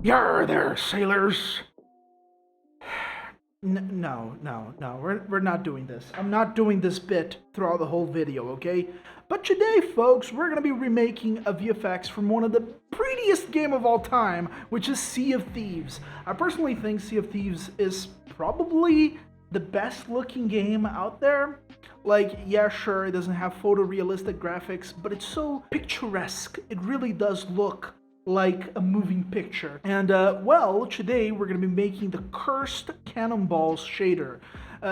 Yar there, sailors! No, we're not doing this. I'm not doing this bit throughout the whole video, okay? But today, folks, we're gonna be remaking a VFX from one of the prettiest game of all time, which is Sea of Thieves. I personally think Sea of Thieves is probably the best looking game out there. Like, yeah, sure, it doesn't have photorealistic graphics, but it's so picturesque. It really does look like a moving picture. And well, today we're going to be making the Cursed Cannonballs shader.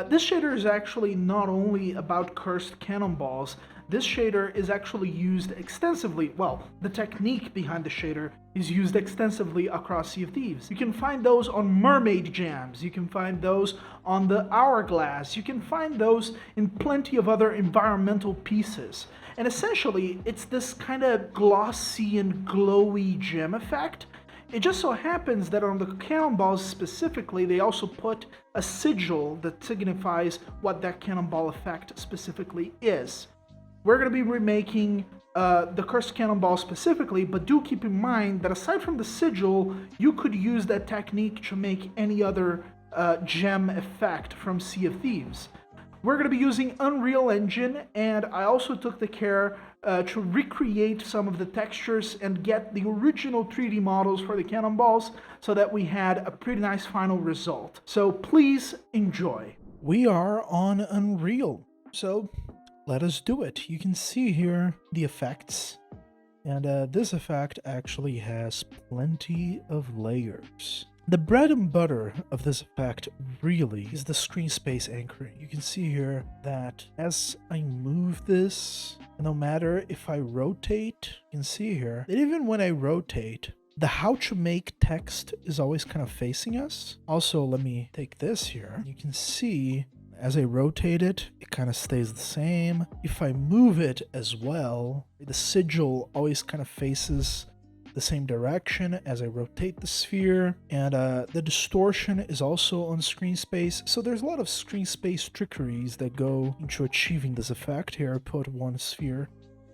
This shader is actually not only about cursed cannonballs, this shader is actually used extensively. Well, the technique behind the shader is used extensively across Sea of Thieves. You can find those on mermaid jams, you can find those on the hourglass, you can find those in plenty of other environmental pieces. And essentially, it's this kind of glossy and glowy gem effect. It just so happens that on the cannonballs specifically, they also put a sigil that signifies what that cannonball effect specifically is. We're going to be remaking the Cursed Cannonball specifically, but do keep in mind that aside from the sigil, you could use that technique to make any other gem effect from Sea of Thieves. We're going to be using Unreal Engine, and I also took the care to recreate some of the textures and get the original 3D models for the cannonballs so that we had a pretty nice final result. So please enjoy. We are on Unreal, so let us do it. You can see here the effects, and this effect actually has plenty of layers. The bread and butter of this effect really is the screen space anchoring. You can see here that as I move this, no matter if I rotate, you can see here that even when I rotate, the how to make text is always kind of facing us. Also, let me take this here. You can see as I rotate it, it kind of stays the same. If I move it as well, the sigil always kind of faces the same direction as I rotate the sphere, and the distortion is also on screen space. So there's a lot of screen space trickeries that go into achieving this effect. Here I put one sphere,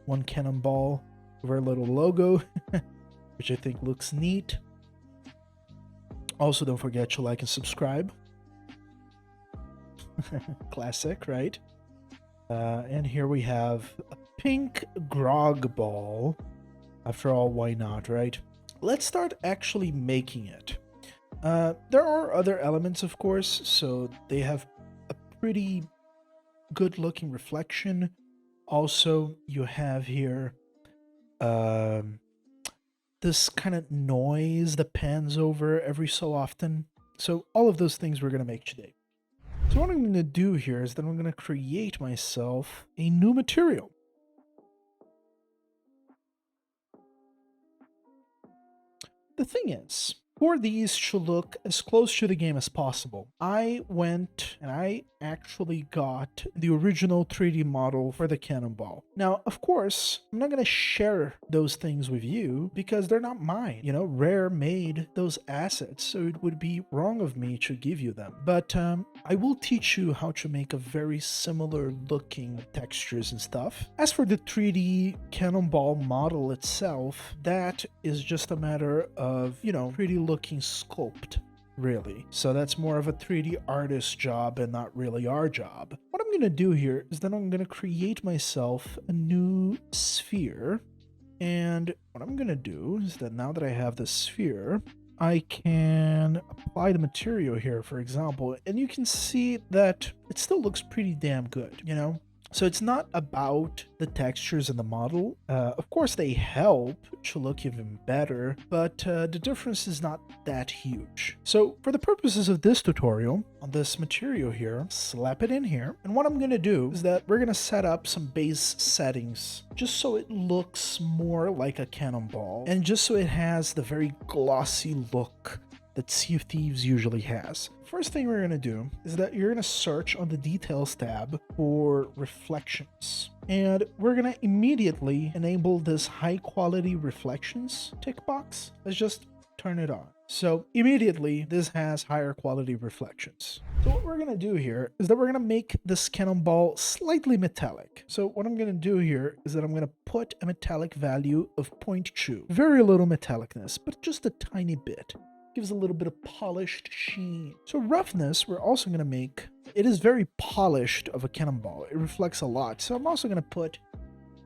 one cannonball over a little logo, which I think looks neat. Also, don't forget to like and subscribe. Classic, right? And here we have a pink grog ball. After all, why not, right? Let's start actually making it. There are other elements, of course, so they have a pretty good looking reflection. Also, you have here this kind of noise that pans over every so often. So all of those things we're going to make today. So what I'm going to do here is that I'm going to create myself a new material. The thing is, for these to look as close to the game as possible, I went and I actually got the original 3D model for the cannonball. Now, of course, I'm not going to share those things with you because they're not mine. You know, Rare made those assets, so it would be wrong of me to give you them. But I will teach you how to make a very similar looking textures and stuff. As for the 3D cannonball model itself, that is just a matter of, you know, pretty looking sculpt, really. So that's more of a 3D artist job and not really our job. What I'm going to do here is that I'm going to create myself a new sphere. And what I'm going to do is that now that I have the sphere, I can apply the material here, for example, and you can see that it still looks pretty damn good, you know? So it's not about the textures in the model. Of course, they help to look even better, but the difference is not that huge. So for the purposes of this tutorial, on this material here, slap it in here. And what I'm going to do is that we're going to set up some base settings just so it looks more like a cannonball and just so it has the very glossy look that Sea of Thieves usually has. First thing we're going to do is that you're going to search on the Details tab for Reflections. And we're going to immediately enable this High Quality Reflections tick box. Let's just turn it on. So immediately this has higher quality reflections. So what we're going to do here is that we're going to make this cannonball slightly metallic. So what I'm going to do here is that I'm going to put a metallic value of 0.2. Very little metallicness, but just a tiny bit. gives a little bit of polished sheen. So roughness, we're also going to make, it is very polished of a cannonball. It reflects a lot. So I'm also going to put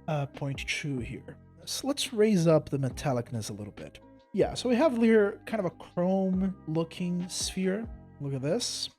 0.2 here. So let's raise up the metallicness a little bit. Yeah, so we have here kind of a chrome looking sphere. Look at this.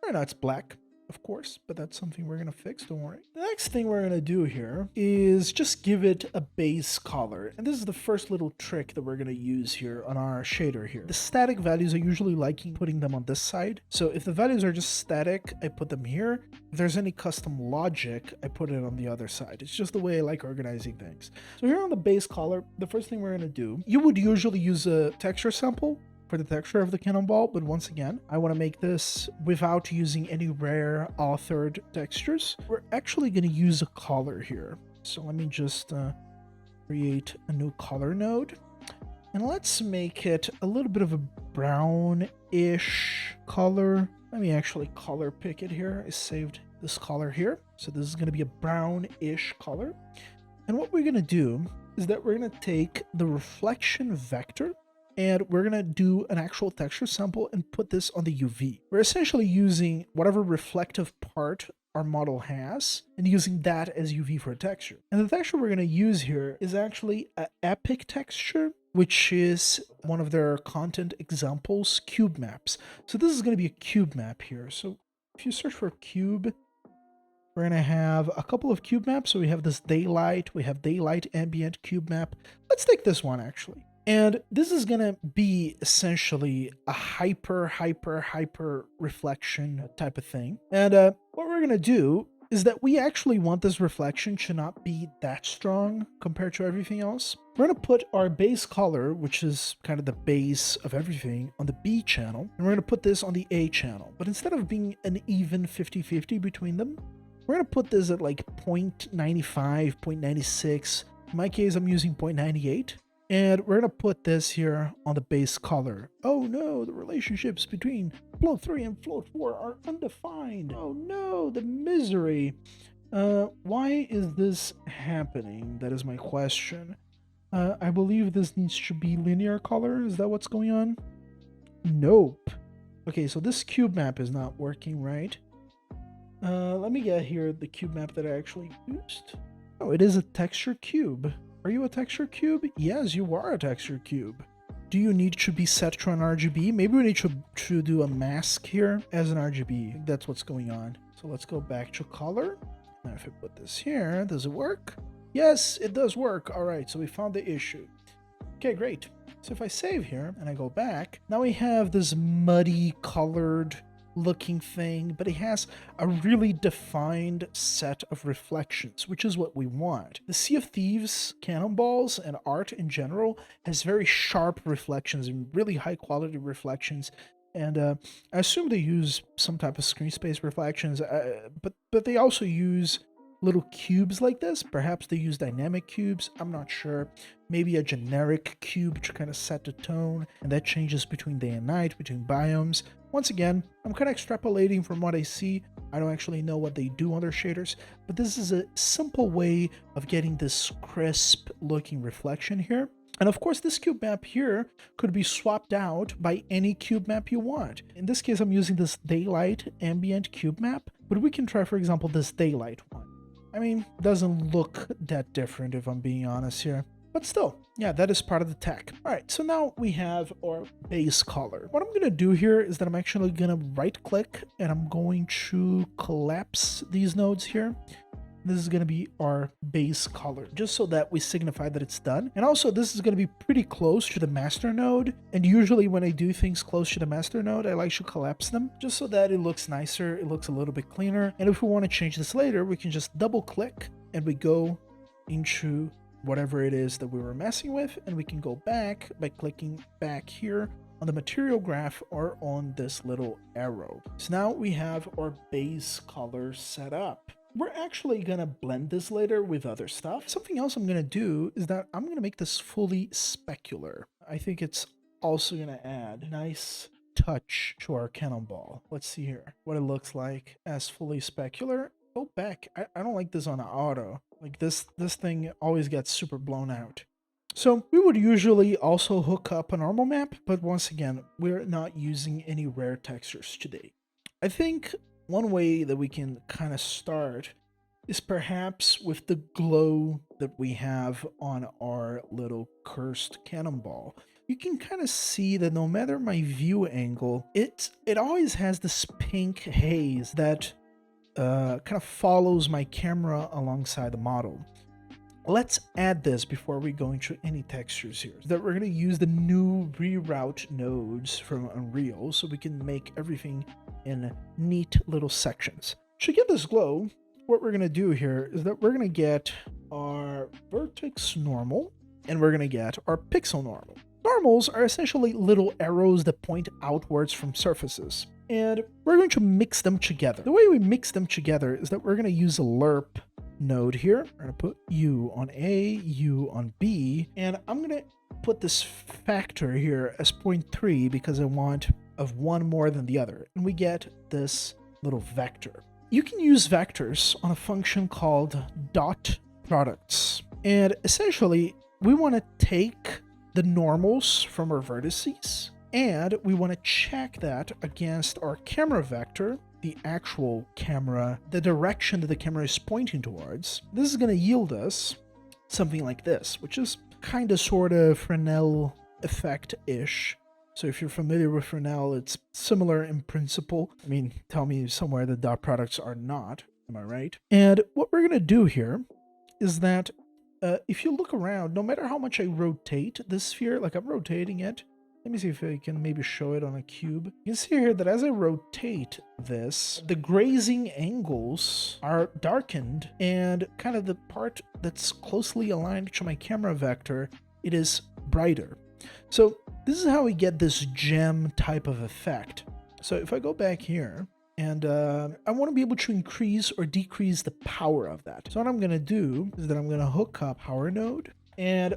Right now it's black, of course, but that's something we're going to fix, don't worry. The next thing we're going to do here is just give it a base color. And this is the first little trick that we're going to use here on our shader here. The static values, I usually like putting them on this side. So if the values are just static, I put them here. If there's any custom logic, I put it on the other side. It's just the way I like organizing things. So here on the base color, the first thing we're going to do, you would usually use a texture sample for the texture of the cannonball, but once again, I want to make this without using any rare authored textures. We're actually going to use a color here. So let me just create a new color node, and let's make it a little bit of a brownish color. Let me actually color pick it here. I saved this color here. So this is going to be a brownish color. And what we're going to do is that we're going to take the reflection vector and we're going to do an actual texture sample and put this on the UV. We're essentially using whatever reflective part our model has and using that as UV for a texture. And the texture we're going to use here is actually an epic texture, which is one of their content examples, cube maps. So this is going to be a cube map here. So if you search for cube, we're going to have a couple of cube maps. So we have this daylight, we have daylight ambient cube map. Let's take this one actually. And this is going to be essentially a hyper reflection type of thing. And what we're going to do is that we actually want this reflection to not be that strong compared to everything else. We're going to put our base color, which is kind of the base of everything, on the B channel. And we're going to put this on the A channel. But instead of being an even 50-50 between them, we're going to put this at like 0.95, 0.96. In my case, I'm using 0.98. And we're going to put this here on the base color. Oh no, the relationships between float 3 and float 4 are undefined. Oh no, the misery. Why is this happening? That is my question. I believe this needs to be linear color. Is that what's going on? Nope. Okay, so this cube map is not working right. Let me get here the cube map that I actually used. Oh, it is a texture cube. Are you a texture cube? Yes, you are a texture cube. Do you need to be set to an RGB? Maybe we need to do a mask here as an RGB. I think that's what's going on. So let's go back to color. Now if I put this here, does it work? Yes, it does work. All right, so we found the issue. Okay, great. So if I save here and I go back, now we have this muddy colored looking thing, but it has a really defined set of reflections, which is what we want. The Sea of Thieves Cannonballs and art in general has very sharp reflections and really high quality reflections, and I assume they use some type of screen space reflections, but they also use little cubes like this. Perhaps they use dynamic cubes, I'm not sure. Maybe a generic cube to kind of set the tone, and that changes between day and night, between biomes. Once again, I'm kind of extrapolating from what I see. I don't actually know what they do on their shaders, but this is a simple way of getting this crisp looking reflection here. And of course, this cube map here could be swapped out by any cube map you want. In this case, I'm using this daylight ambient cube map, but we can try, for example, this daylight one. I mean, doesn't look that different if I'm being honest here. But still, yeah, that is part of the tech. All right, so now we have our base color. What I'm going to do here is that I'm actually going to right click and I'm going to collapse these nodes here. This is going to be our base color, just so that we signify that it's done. And also, this is going to be pretty close to the master node. And usually when I do things close to the master node, I like to collapse them just so that it looks nicer. It looks a little bit cleaner. And if we want to change this later, we can just double click and we go into whatever it is that we were messing with, and we can go back by clicking back here on the material graph or on this little arrow. So now we have our base color set up. We're actually gonna blend this later with other stuff. Something else I'm gonna do is that I'm gonna make this fully specular. I think it's also gonna add a nice touch to our cannonball. Let's see here what it looks like as fully specular. Go back. I don't like this on auto. Like this thing always gets super blown out. So we would usually also hook up a normal map, but once again, we're not using any rare textures today. I think one way that we can kind of start is perhaps with the glow that we have on our little cursed cannonball. You can kind of see that no matter my view angle, it always has this pink haze that kind of follows my camera alongside the model. Let's add this before we go into any textures here. That we're going to use the new reroute nodes from Unreal so we can make everything in neat little sections. To get this glow, what we're going to do here is that we're going to get our vertex normal and we're going to get our pixel normal. Normals are essentially little arrows that point outwards from surfaces, and we're going to mix them together. The way we mix them together is that we're going to use a lerp node here. We're going to put U on A, U on B, and I'm going to put this factor here as 0.3 because I want of one more than the other, and we get this little vector. You can use vectors on a function called dot products, and essentially we want to take the normals from our vertices, and we want to check that against our camera vector, the actual camera, the direction that the camera is pointing towards. This is going to yield us something like this, which is kind of sort of Fresnel effect-ish. So if you're familiar with Fresnel, it's similar in principle. I mean, tell me somewhere the dot products are not, am I right? And what we're going to do here is that if you look around, no matter how much I rotate this sphere, like I'm rotating it, let me see if I can maybe show it on a cube. You can see here that as I rotate this, the grazing angles are darkened, and kind of the part that's closely aligned to my camera vector, it is brighter. So this is how we get this gem type of effect. So if I go back here, and I want to be able to increase or decrease the power of that. So what I'm going to do is that I'm going to hook up power node, and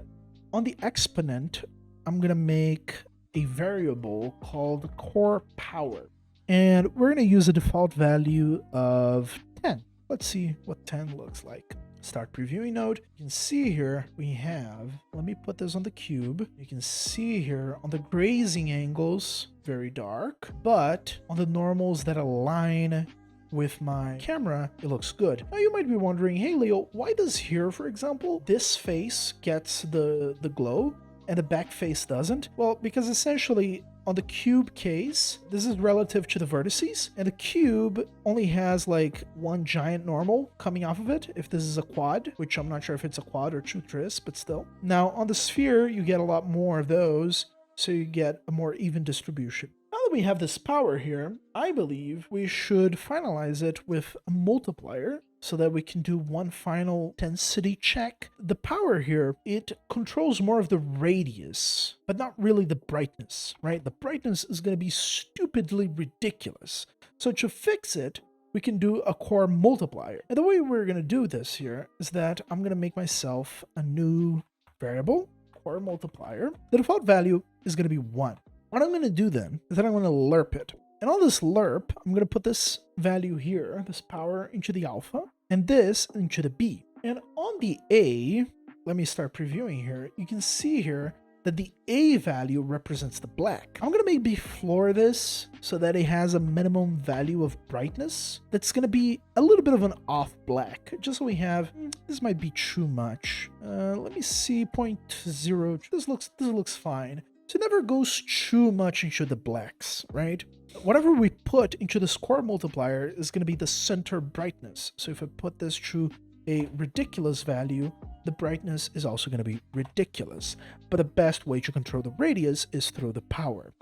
on the exponent, I'm going to make a variable called core power. And we're going to use a default value of 10. Let's see what 10 looks like. Start previewing node. You can see here we have, let me put this on the cube. You can see here on the grazing angles, very dark, but on the normals that align with my camera, it looks good. Now you might be wondering, hey Leo, why does here, for example, this face gets the glow and the back face doesn't? Well, because essentially on the cube case, this is relative to the vertices, and the cube only has like one giant normal coming off of it if this is a quad, which I'm not sure if it's a quad or two tris, but still. Now on the sphere, you get a lot more of those, so you get a more even distribution. Now that we have this power here, I believe we should finalize it with a multiplier so that we can do one final density check. The power here, it controls more of the radius, but not really the brightness, right? The brightness is going to be stupidly ridiculous. So to fix it, we can do a core multiplier. And the way we're going to do this here is that I'm going to make myself a new variable, core multiplier. The default value is going to be 1. What I'm going to do then is that I'm going to lerp it. And on this lerp, I'm going to put this value here, this power, into the alpha, and this into the B. And on the A, let me start previewing here. You can see here that the A value represents the black. I'm going to maybe floor this so that it has a minimum value of brightness that's going to be a little bit of an off black, just so we have, this might be too much. Let me see, 0.0. This looks fine. So it never goes too much into the blacks, right? Whatever we put into the core multiplier is going to be the center brightness. So if I put this to a ridiculous value, the brightness is also going to be ridiculous. But the best way to control the radius is through the power.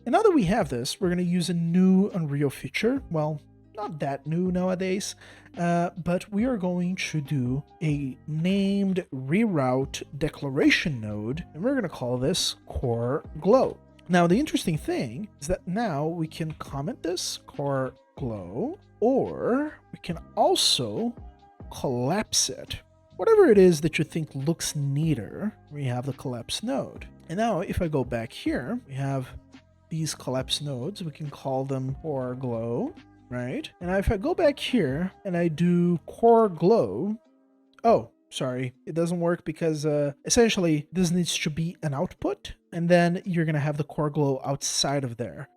And now that we have this, we're going to use a new Unreal feature. Well, not that new nowadays, but we are going to do a named reroute declaration node, and we're going to call this core glow. Now, the interesting thing is that now we can comment this core glow, or we can also collapse it. Whatever it is that you think looks neater, we have the collapse node. And now if I go back here, we have these collapse nodes. We can call them core glow, right? And if I go back here and I do core glow, oh, sorry, it doesn't work because essentially this needs to be an output, and then you're gonna have the core glow outside of there.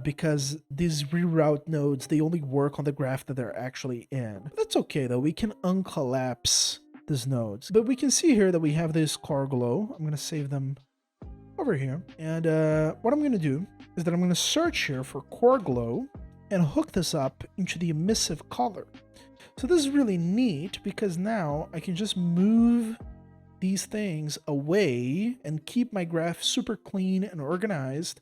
Because these reroute nodes, they only work on the graph that they're actually in. But that's okay though, we can uncollapse these nodes. But we can see here that we have this core glow. I'm gonna save them over here. And what I'm gonna do is that I'm gonna search here for core glow and hook this up into the emissive color. So this is really neat because now I can just move these things away and keep my graph super clean and organized,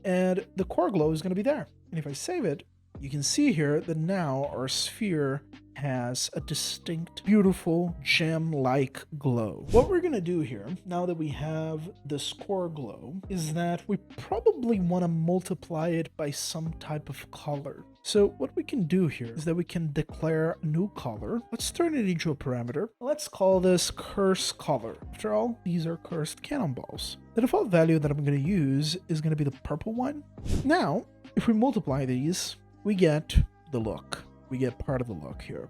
and the core glow is going to be there. And if I save it, you can see here that now our sphere has a distinct, beautiful, gem-like glow. What we're going to do here, now that we have this core glow, is that we probably want to multiply it by some type of color. So what we can do here is that we can declare a new color. Let's turn it into a parameter. Let's call this curse color. After all, these are cursed cannonballs. The default value that I'm going to use is going to be the purple one. Now, if we multiply these, we get the look. We get part of the look here.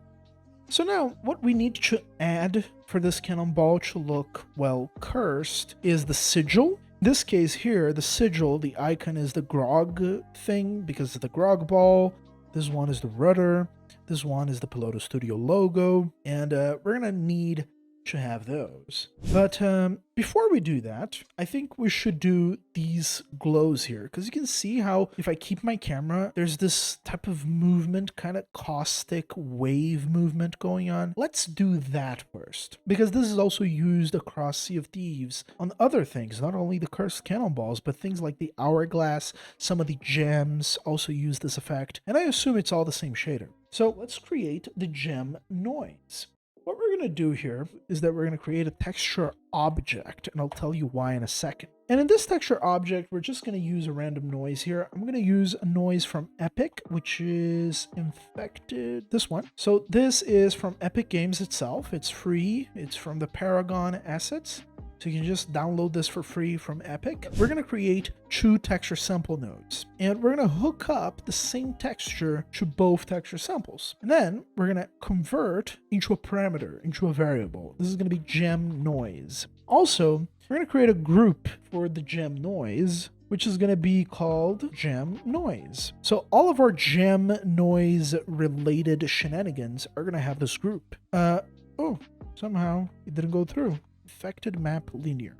So now what we need to add for this cannonball to look, well, cursed is the sigil. In this case here, the sigil, the icon is the grog thing because of the grog ball. This one is the rudder. This one is the Piloto Studio logo. And we're going to need to have those. But before we do that, I think we should do these glows here, because you can see how if I keep my camera, there's this type of movement, kind of caustic wave movement going on. Let's do that first, because this is also used across Sea of Thieves on other things, not only the cursed cannonballs, but things like the hourglass. Some of the gems also use this effect, and I assume it's all the same shader. So let's create the gem noise. What we're going to do here is that we're going to create a texture object, and I'll tell you why in a second. And in this texture object, we're just going to use a random noise here. I'm going to use a noise from Epic, which is infected, this one. So this is from Epic Games itself. It's free. It's from the Paragon assets. So you can just download this for free from Epic. We're going to create 2 texture sample nodes, and we're going to hook up the same texture to both texture samples. And then we're going to convert into a parameter, into a variable. This is going to be gem noise. Also, we're going to create a group for the gem noise, which is going to be called gem noise. So all of our gem noise related shenanigans are going to have this group. Oh, somehow it didn't go through. Affected map linear.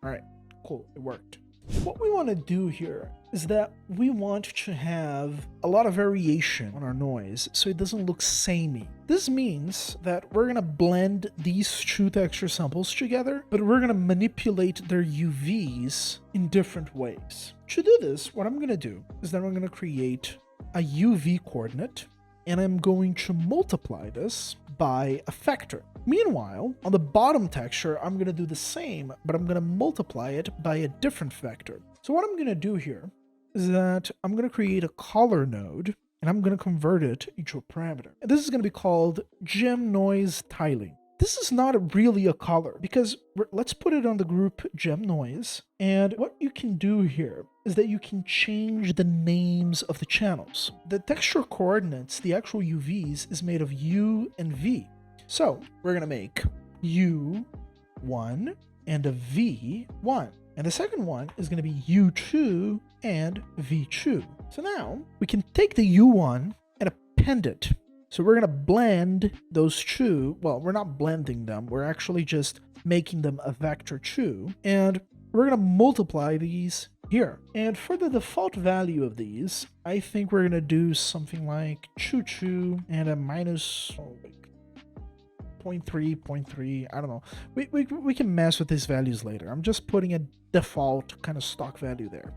All right, cool, it worked. What we want to do here is that we want to have a lot of variation on our noise so it doesn't look samey. This means that we're going to blend these 2 texture samples together, but we're going to manipulate their UVs in different ways. To do this, what I'm going to do is that I'm going to create a UV coordinate, and I'm going to multiply this by a factor. Meanwhile, on the bottom texture, I'm going to do the same, but I'm going to multiply it by a different factor. So what I'm going to do here is that I'm going to create a color node, and I'm going to convert it into a parameter. And this is going to be called gem noise tiling. This is not really a color, because let's put it on the group gem noise. And what you can do here is that you can change the names of the channels. The texture coordinates, the actual UVs, is made of U and V. So we're going to make U1 and a V1. And the second one is going to be U2 and V2. So now we can take the U1 and append it. So we're going to blend those 2. Well, we're not blending them. We're actually just making them a vector 2. And we're going to multiply these here. And for the default value of these, I think we're going to do something like 2 and a minus 0.3, I don't know. We can mess with these values later. I'm just putting a default kind of stock value there.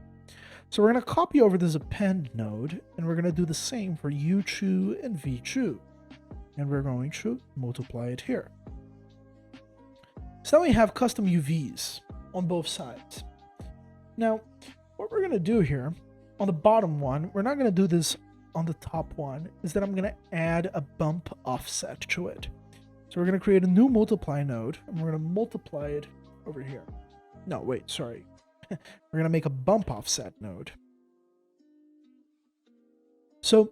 So we're going to copy over this append node, and we're going to do the same for U2 and V2. And we're going to multiply it here. So now we have custom UVs on both sides. Now, what we're going to do here, on the bottom one, we're not going to do this on the top one, is that I'm going to add a bump offset to it. So we're going to create a new multiply node, and we're going to multiply it over here. No, wait, sorry. We're going to make a bump offset node. So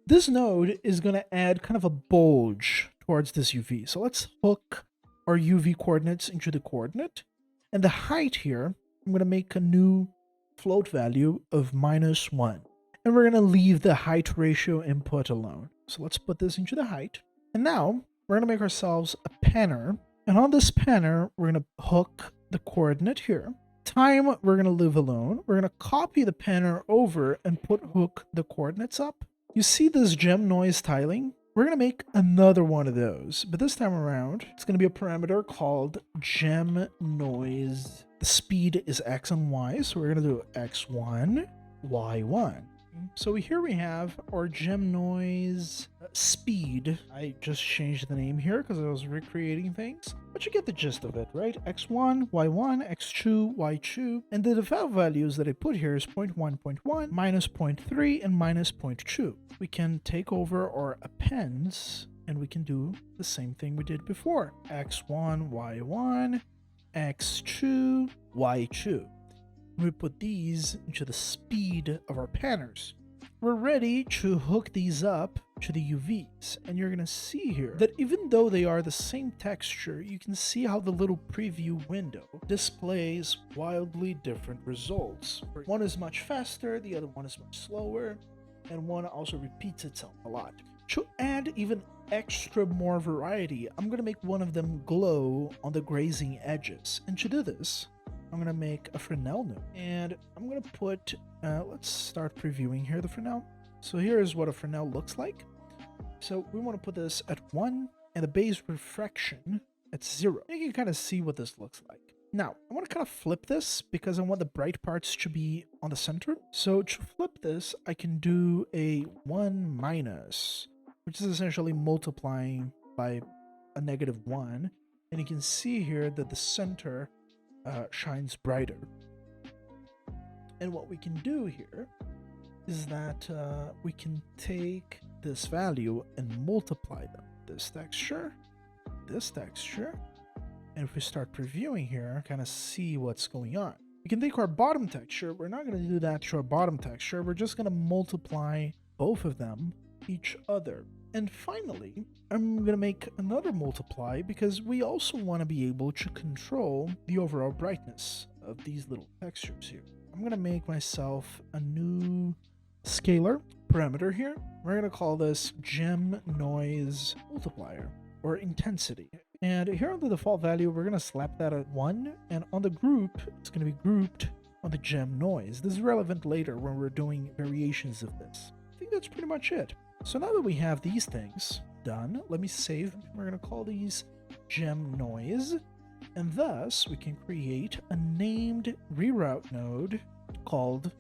this node is going to add kind of a bulge towards this UV. So let's hook our UV coordinates into the coordinate. And the height here, I'm going to make a new float value of -1. And we're going to leave the height ratio input alone. So let's put this into the height. And now we're going to make ourselves a panner. And on this panner, we're going to hook the coordinate here. Time, we're going to leave alone. We're going to copy the panner over and hook the coordinates up. You see this gem noise tiling? We're going to make another one of those, but this time around, it's going to be a parameter called gem noise. The speed is X and Y, so we're going to do X1, Y1. So here we have our gem noise speed. I just changed the name here because I was recreating things, but you get the gist of it, right? X1, Y1, X2, Y2, and the default values that I put here is 0.1, 0.1, -0.3, and -0.2. We can take over our appends, and we can do the same thing we did before. X1, Y1, X2, Y2. We put these into the speed of our panners. We're ready to hook these up to the UVs, and you're going to see here that even though they are the same texture, you can see how the little preview window displays wildly different results. One is much faster, the other one is much slower, and one also repeats itself a lot. To add even extra more variety, I'm going to make one of them glow on the grazing edges, and to do this, I'm going to make a Fresnel node, and I'm going to put, let's start previewing here the Fresnel. So here is what a Fresnel looks like. So we want to put this at 1 and the base refraction at 0. You can kind of see what this looks like. Now, I want to kind of flip this because I want the bright parts to be on the center. So to flip this, I can do a 1-, which is essentially multiplying by a -1. And you can see here that the center shines brighter. And what we can do here is that we can take this value and multiply them. This texture, and if we start previewing here, kind of see what's going on. We can take our bottom texture. We're not going to do that to our bottom texture. We're just going to multiply both of them each other. And finally, I'm going to make another multiply because we also want to be able to control the overall brightness of these little textures here. I'm going to make myself a new scalar parameter here. We're going to call this gem noise multiplier or intensity. And here on the default value, we're going to slap that at 1. And on the group, it's going to be grouped on the gem noise. This is relevant later when we're doing variations of this. I think that's pretty much it. So now that we have these things done, let me save. We're going to call these gem noise. And thus, we can create a named reroute node called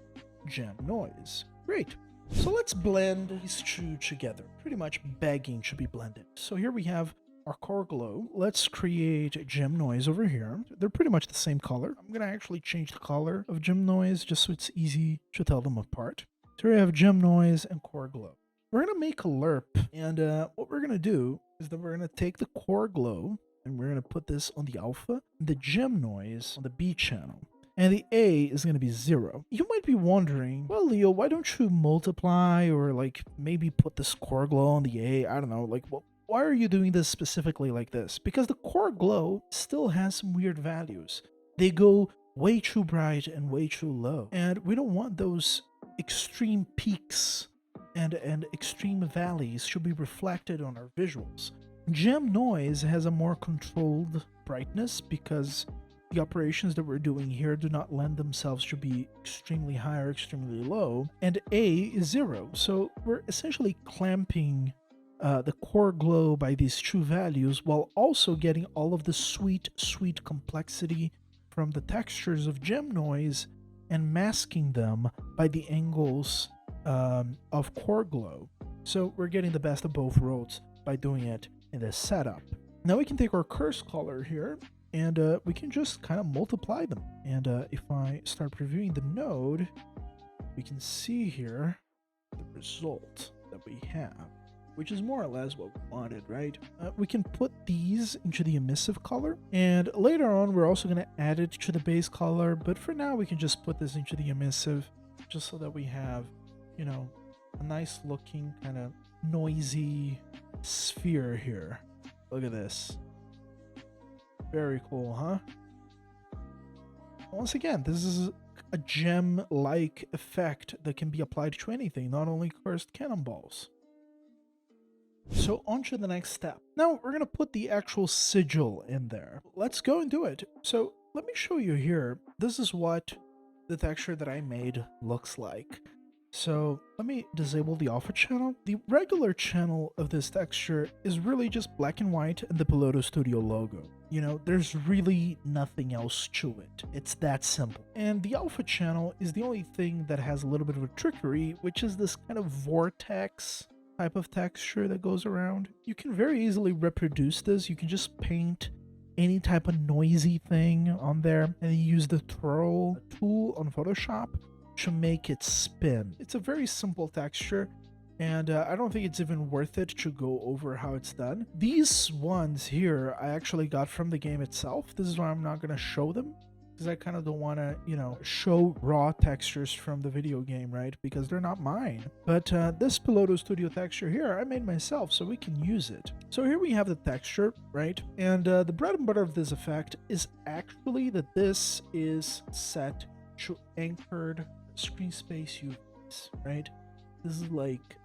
gem noise. Great. So let's blend these two together. Pretty much begging to be blended. So here we have our core glow. Let's create gem noise over here. They're pretty much the same color. I'm going to actually change the color of gem noise just so it's easy to tell them apart. So we have gem noise and core glow. We're going to make a lerp, and what we're going to do is that we're going to take the core glow and we're going to put this on the alpha, the gem noise on the B channel, and the A is going to be 0. You might be wondering, well, Leo, why don't you multiply or like maybe put this core glow on the A? I don't know, like, well, why are you doing this specifically like this? Because the core glow still has some weird values. They go way too bright and way too low, and we don't want those extreme peaks and extreme valleys should be reflected on our visuals. Gem noise has a more controlled brightness because the operations that we're doing here do not lend themselves to be extremely high or extremely low, and A is 0. So we're essentially clamping the core glow by these two values while also getting all of the sweet complexity from the textures of gem noise and masking them by the angles of core glow. So we're getting the best of both worlds by doing it in this setup. Now we can take our curse color here and we can just kind of multiply them. And if I start previewing the node, we can see here the result that we have, which is more or less what we wanted, right? We can put these into the emissive color, and later on we're also going to add it to the base color, but for now we can just put this into the emissive just so that we have, you know, a nice looking kind of noisy sphere here. Look at this. Very cool, huh? Once again, this is a gem-like effect that can be applied to anything, not only cursed cannonballs. So on to the next step. Now we're going to put the actual sigil in there. Let's go and do it. So let me show you here. This is what the texture that I made looks like. So let me disable the alpha channel. The regular channel of this texture is really just black and white and the Piloto Studio logo. You know, there's really nothing else to it. It's that simple. And the alpha channel is the only thing that has a little bit of a trickery, which is this kind of vortex type of texture that goes around. You can very easily reproduce this. You can just paint any type of noisy thing on there and use the twirl tool on Photoshop to make it spin. It's a very simple texture, and I don't think it's even worth it to go over how it's done. These ones here I actually got from the game itself. This is why I'm not going to show them, because I kind of don't want to, you know, show raw textures from the video game, right? Because they're not mine. But this Piloto Studio texture here, I made myself, so we can use it. So here we have the texture, right? And the bread and butter of this effect is actually that this is set to anchored screen space UVs, right? This is like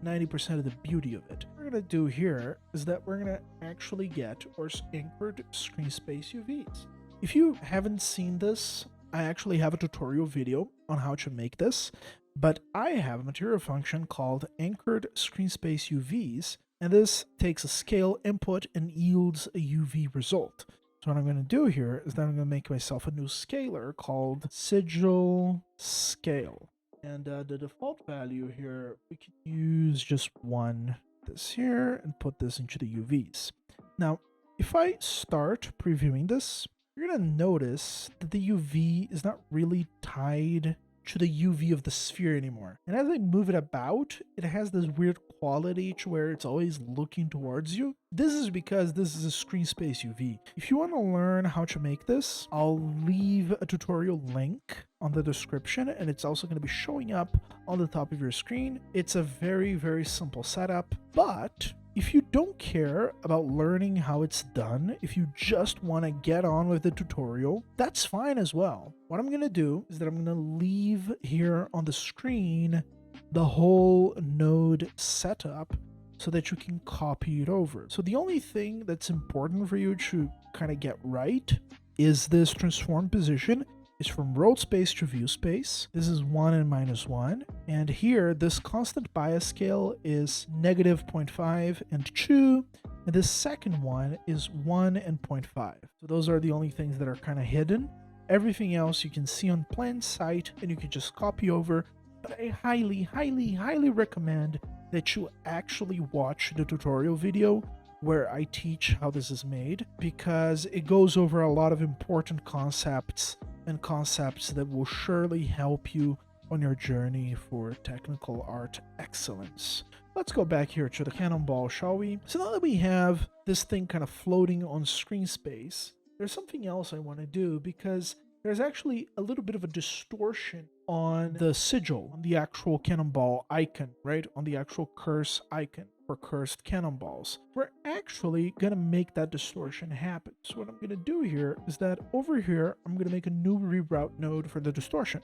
90% of the beauty of it. What we're going to do here is that we're going to actually get our anchored screen space UVs. If you haven't seen this, I actually have a tutorial video on how to make this, but I have a material function called anchored screen space UVs, and this takes a scale input and yields a UV result. So what I'm going to do here is that I'm going to make myself a new scalar called Sigil Scale. And the default value here, we can use just one, this here, and put this into the UVs. Now, if I start previewing this, you're going to notice that the UV is not really tied to the UV of the sphere anymore. And as I move it about, it has this weird quality to where it's always looking towards you. This is because this is a screen space UV. If you want to learn how to make this, I'll leave a tutorial link on the description, and it's also going to be showing up on the top of your screen. It's a very, very simple setup, but if you don't care about learning how it's done, if you just want to get on with the tutorial, that's fine as well. What I'm going to do is that I'm going to leave here on the screen the whole node setup so that you can copy it over. So the only thing that's important for you to kind of get right is this transform position. Is from road space to view space. This is 1 and -1. And here, this constant bias scale is -0.5 and 2. And this second one is 1 and 0.5. So those are the only things that are kind of hidden. Everything else you can see on plain sight and you can just copy over. But I highly, highly, highly recommend that you actually watch the tutorial video where I teach how this is made, because it goes over a lot of important concepts and concepts that will surely help you on your journey for technical art excellence. Let's go back here to the cannonball, shall we? So now that we have this thing kind of floating on screen space, there's something else I want to do, because there's actually a little bit of a distortion on the sigil, on the actual cannonball icon, right? On the actual curse icon for cursed cannonballs. We're actually going to make that distortion happen. So what I'm going to do here is that over here, I'm going to make a new reroute node for the distortion.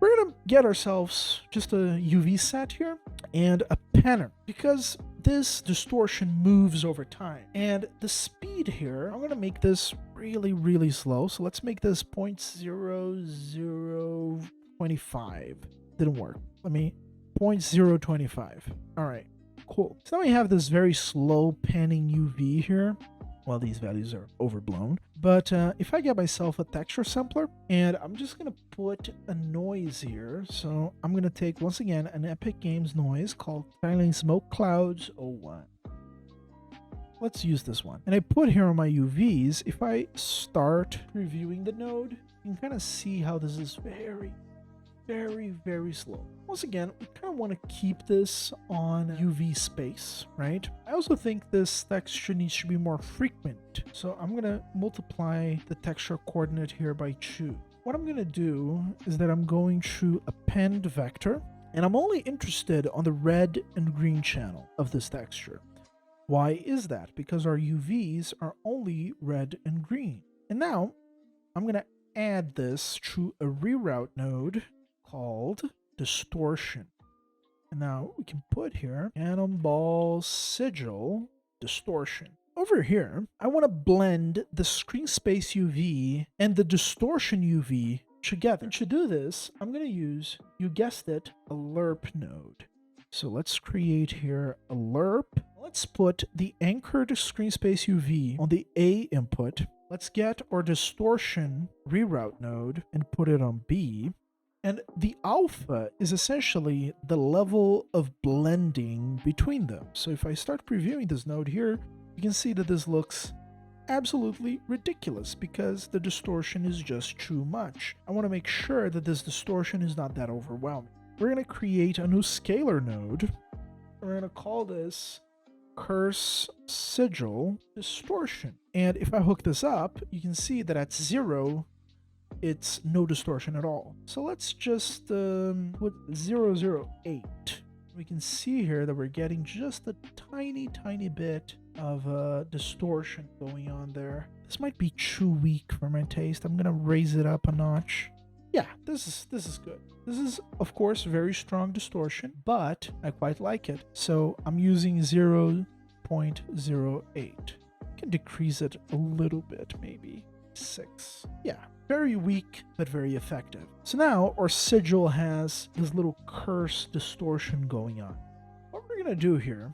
We're going to get ourselves just a UV set here and a pattern, because this distortion moves over time. And the speed here, I'm going to make this really, really slow. So let's make this 0.0025. Didn't work. Let me 0.025. All right. Cool. So now we have this very slow panning UV here. Well, these values are overblown. But if I get myself a texture sampler, and I'm just going to put a noise here. So I'm going to take, once again, an Epic Games noise called Tiling Smoke Clouds 01. Let's use this one. And I put here on my UVs, if I start previewing the node, you can kind of see how this is very, very slow. Once again, we kind of want to keep this on UV space, right? I also think this texture needs to be more frequent. So I'm going to multiply the texture coordinate here by 2. What I'm going to do is that I'm going to append vector, and I'm only interested on the red and green channel of this texture. Why is that? Because our UVs are only red and green. And now I'm going to add this to a reroute node called distortion. And now we can put here Cannonballs Sigil distortion. Over here, I want to blend the screen space UV and the distortion UV together. And to do this, I'm going to use, you guessed it, a lerp node. So let's create here a lerp. Let's put the anchored screen space UV on the A input. Let's get our distortion reroute node and put it on B. And the alpha is essentially the level of blending between them. So if I start previewing this node here, you can see that this looks absolutely ridiculous because the distortion is just too much. I want to make sure that this distortion is not that overwhelming. We're going to create a new scalar node. We're going to call this curse sigil distortion. And if I hook this up, you can see that at 0, it's no distortion at all. So let's just put 008. We can see here that we're getting just a tiny bit of distortion going on there. This might be too weak for my taste. I'm gonna raise it up a notch. Yeah, this is good. This is, of course, very strong distortion, but I quite like it. So I'm using 0.08. I can decrease it a little bit, maybe 6. Yeah, very weak, but very effective. So now our sigil has this little curse distortion going on. What we're gonna do here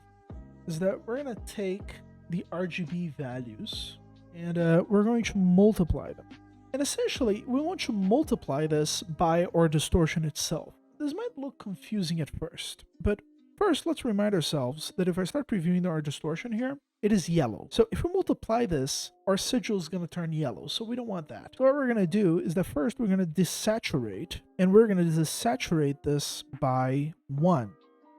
is that we're gonna take the RGB values and we're going to multiply them. And essentially, we want to multiply this by our distortion itself. This might look confusing at first, but first let's remind ourselves that if I start previewing our distortion here, it is yellow. So if we multiply this, our sigil is going to turn yellow, so we don't want that. So what we're going to do is that first we're going to desaturate, and we're going to desaturate this by 1,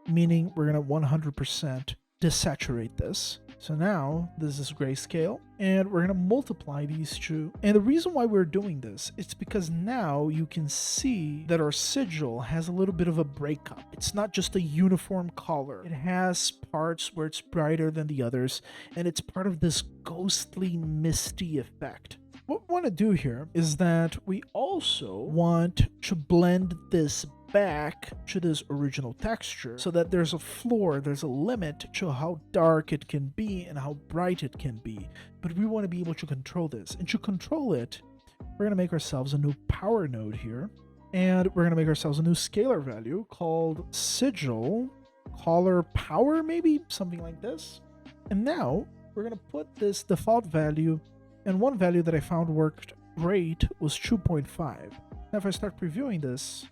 meaning we're going to 100% desaturate this. So now this is grayscale, and we're going to multiply these two. And the reason why we're doing this is because now you can see that our sigil has a little bit of a breakup. It's not just a uniform color. It has parts where it's brighter than the others, and it's part of this ghostly, misty effect. What we want to do here is that we also want to blend this back to this original texture so that there's a floor, there's a limit to how dark it can be and how bright it can be. But we want to be able to control this. And to control it, we're going to make ourselves a new power node here. And we're going to make ourselves a new scalar value called sigil color power, maybe something like this. And now we're going to put this default value, and one value that I found worked great was 2.5. Now if I start previewing this,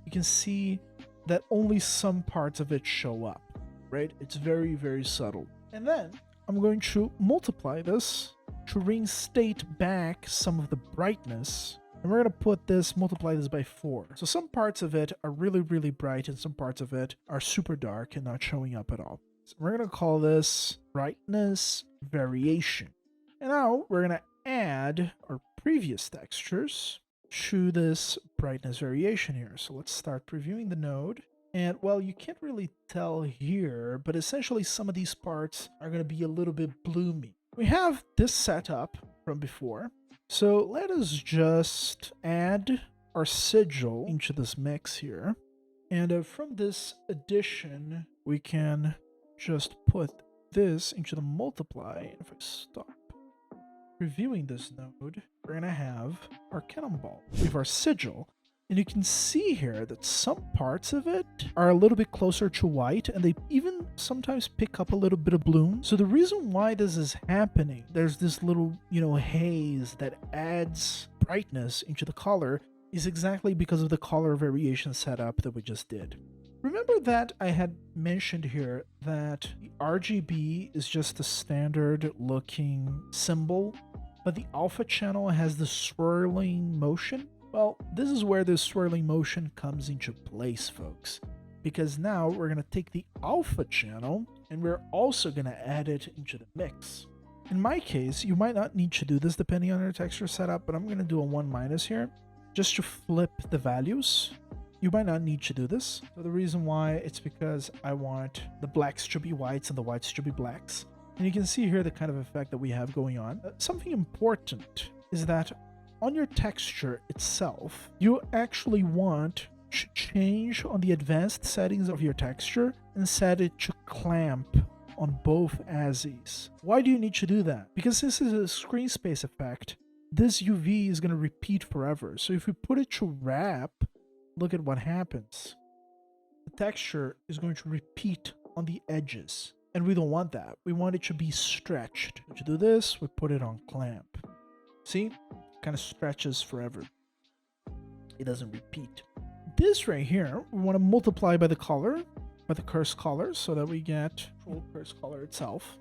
you can see that only some parts of it show up, right? It's very subtle. And then I'm going to multiply this to reinstate back some of the brightness. And we're going to multiply this by 4. So some parts of it are really bright and some parts of it are super dark and not showing up at all. So we're going to call this brightness variation. And now we're going to add our previous textures to this brightness variation here. So let's start previewing the node. And well, you can't really tell here, but essentially some of these parts are going to be a little bit bloomy. We have this set up from before. So let us just add our sigil into this mix here. And from this addition, we can just put this into the multiply. And if I stop reviewing this node, we're going to have our cannonball. We have our sigil, and you can see here that some parts of it are a little bit closer to white, and they even sometimes pick up a little bit of bloom. So the reason why this is happening, there's this little, haze that adds brightness into the color, is exactly because of the color variation setup that we just did. Remember that I had mentioned here that the RGB is just a standard looking symbol, but the alpha channel has the swirling motion? Well, this is where the swirling motion comes into place, folks. Because now we're going to take the alpha channel and we're also going to add it into the mix. In my case, you might not need to do this depending on your texture setup, but I'm going to do a 1- here just to flip the values. you might not need to do this. So the reason why, it's because I want the blacks to be whites and the whites to be blacks. And you can see here the kind of effect that we have going on. Something important is that on your texture itself, you actually want to change on the advanced settings of your texture and set it to clamp on both axes. Why do you need to do that? Because this is a screen space effect. This UV is going to repeat forever. So if we put it to wrap, look at what happens. The texture is going to repeat on the edges. And we don't want that. We want it to be stretched. To do this, we put it on clamp. See? Kind of stretches forever. It doesn't repeat. This right here, we want to multiply by the color, by the curse color, so that we get full curse color itself.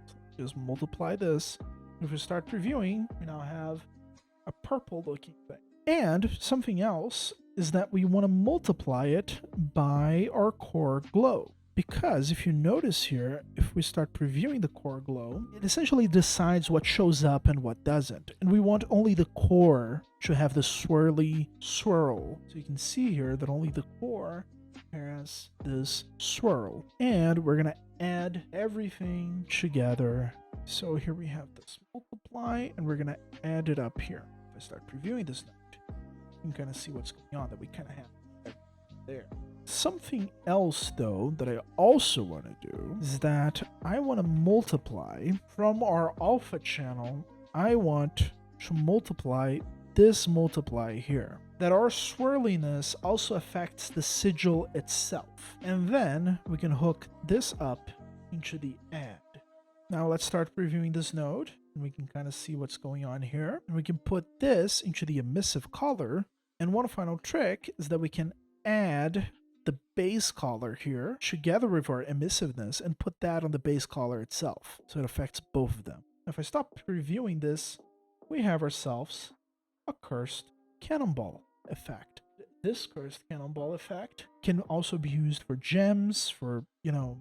So just multiply this. If we start previewing, we now have a purple looking thing. And something else is that we want to multiply it by our core glow. Because if you notice here, if we start previewing the core glow, it essentially decides what shows up and what doesn't. And we want only the core to have the swirly swirl. So you can see here that only the core has this swirl. And we're going to add everything together. So here we have this multiply, and we're going to add it up here. If I start previewing this node, you can kind of see what's going on, that we kind of have there. Something else, though, that I also want to do is that I want to multiply from our alpha channel. I want to multiply this multiply here. That our swirliness also affects the sigil itself. And then we can hook this up into the add. Now let's start previewing this node, and we can kind of see what's going on here. And we can put this into the emissive color. And one final trick is that we can add the base color here together with our emissiveness and put that on the base color itself, so it affects both of them. If I stop previewing this, we have ourselves a cursed cannonball effect. This cursed cannonball effect can also be used for gems, for,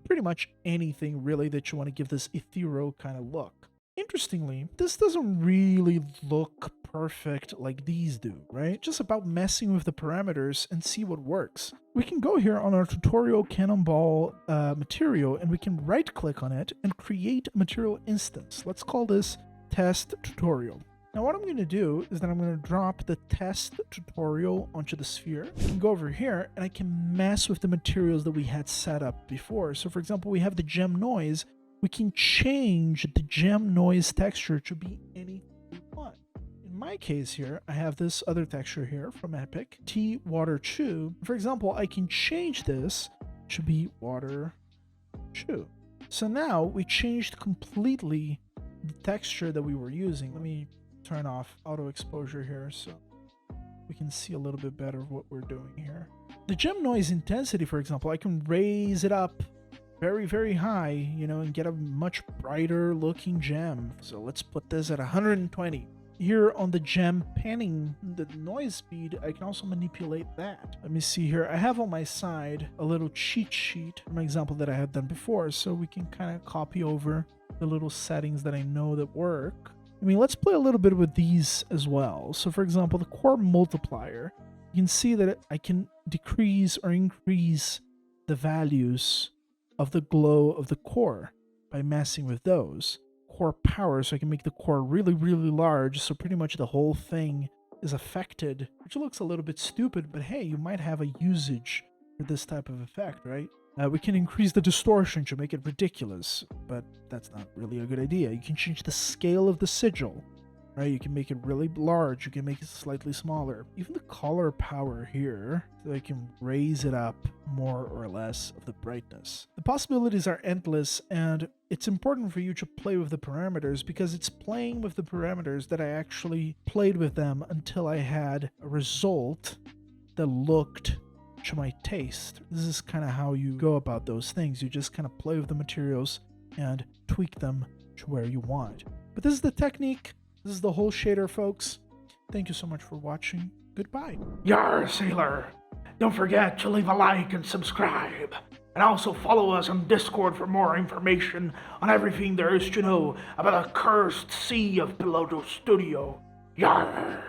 pretty much anything really that you want to give this ethereal kind of look. Interestingly, this doesn't really look perfect like these do, right? Just about messing with the parameters and see what works. We can go here on our tutorial cannonball material, and we can right click on it and create a material instance. Let's call this test tutorial. Now what I'm going to do is that I'm going to drop the test tutorial onto the sphere. I can go over here and I can mess with the materials that we had set up before. So for example, we have the gem noise. We can change the gem noise texture to be anything we want. In my case here, I have this other texture here from Epic, T Water Chew. For example, I can change this to be Water Chew. So now we changed completely the texture that we were using. Let me turn off auto exposure here so we can see a little bit better what we're doing here. The gem noise intensity, for example, I can raise it up very, very high, and get a much brighter looking gem. So let's put this at 120. Here on the gem panning, the noise speed, I can also manipulate that. Let me see here. I have on my side a little cheat sheet from an example that I had done before, so we can kind of copy over the little settings that I know that work. Let's play a little bit with these as well. So for example, the core multiplier, you can see that I can decrease or increase the values of the glow of the core by messing with those. Core power, so I can make the core really, really large, so pretty much the whole thing is affected, which looks a little bit stupid, but hey, you might have a usage for this type of effect, right? We can increase the distortion to make it ridiculous, but that's not really a good idea. You can change the scale of the sigil, right? You can make it really large, you can make it slightly smaller. Even the color power here, so I can raise it up more or less of the brightness. The possibilities are endless, and it's important for you to play with the parameters, because it's playing with the parameters that I actually played with them until I had a result that looked to my taste. This is kind of how you go about those things. You just kind of play with the materials and tweak them to where you want. But this is the technique. This is the whole shader, folks. Thank you so much for watching. Goodbye. Yar, sailor. Don't forget to leave a like and subscribe. And also follow us on Discord for more information on everything there is to know about the cursed sea of Piloto Studio. Yar.